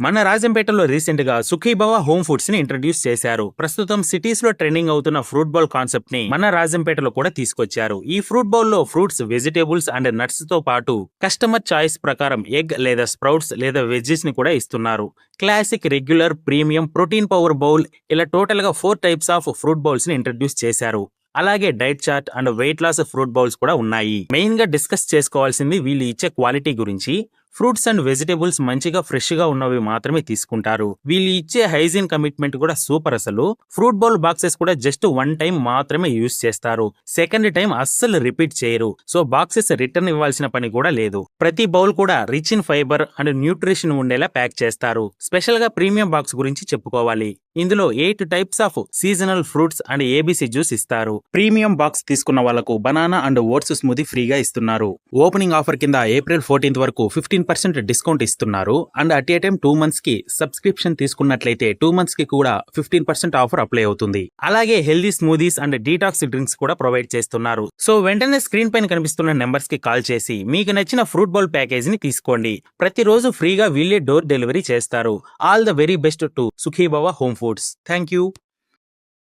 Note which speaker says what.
Speaker 1: మన రాజంపేటలో రీసెంట్ గా Sukhibhava home foods ని ఇంట్రడ్యూస్ చేశారు. ప్రస్తుతం సిటీస్ లో ట్రెండింగ్ అవుతున్న ఫ్రూట్ బౌల్ కాన్సెప్ట్ ని మన రాజంపేటలో కూడా తీసుకొచ్చారు. ఈ ఫ్రూట్ బౌల్ లో ఫ్రూట్స్, వెజిటేబుల్స్ అండ్ నట్స్ తో పాటు కస్టమర్ చాయిస్ ప్రకారం ఎగ్ లేదా స్ప్రౌట్స్ లేదా వెజ్జెస్ ని కూడా ఇస్తున్నారు. Classic, regular, premium, protein power bowl ఇలా టోటల్ గా 4 టైప్స్ ఆఫ్ ఫ్రూట్ బౌల్స్ ని ఇంట్రడ్యూస్ చేశారు. అలాగే diet chart and weight loss fruit bowls కూడా ఉన్నాయి. మెయిన్ గా డిస్కస్ చేసుకోవాల్సింది వీళ్ళు ఇచ్చే క్వాలిటీ గురించి. ఫ్రూట్స్ అండ్ వెజిటేబుల్స్ మంచిగా ఫ్రెష్ గా ఉన్నవి మాత్రమే తీసుకుంటారు. వీళ్ళు ఇచ్చే హైజీన్ కమిట్మెంట్ కూడా సూపర్. అసలు ఫ్రూట్ బౌల్ బాక్సెస్ కూడా జస్ట్ 1 టైం మాత్రమే యూజ్ చేస్తారు. సెకండ్ టైం అస్సలు రిపీట్ చేయరు. సో బాక్సెస్ రిటర్న్ ఇవ్వాల్సిన పని కూడా లేదు. ప్రతి బౌల్ కూడా rich in fibre and nutrition ఉండేలా ప్యాక్ చేస్తారు. స్పెషల్ గా ప్రీమియం బాక్స్ గురించి చెప్పుకోవాలి. ఇందులో 8 types of seasonal fruits and ABC juice ఇస్తారు. ప్రీమియం బాక్స్ తీసుకున్న వాళ్లకు బనానా అండ్ ఓట్స్ స్మూదీ ఫ్రీగా ఇస్తున్నారు. ఓపెనింగ్ ఆఫర్ కింద ఏప్రిల్ 14th వరకు 15% డిస్కౌంట్ ఇస్తున్నారు. And at a time 2 months కి సబ్స్క్రిప్షన్ తీసుకున్నట్లయితే 2 months కి కూడా 15% ఆఫర్ అప్లై అవుతుంది. అలాగే healthy smoothies and detox drinks కూడా ప్రొవైడ్ చేస్తున్నారు. సో వెంటనే స్క్రీన్ పైన కనిపిస్తున్న నెంబర్స్ కి కాల్ చేసి మీకు నచ్చిన ఫ్రూట్ బౌల్ ప్యాకేజ్ ని తీసుకోండి. ప్రతిరోజు ఫ్రీగా వీళ్ళే డోర్ డెలివరీ చేస్తారు. All the very best to Sukhibhava home foods. Thank you.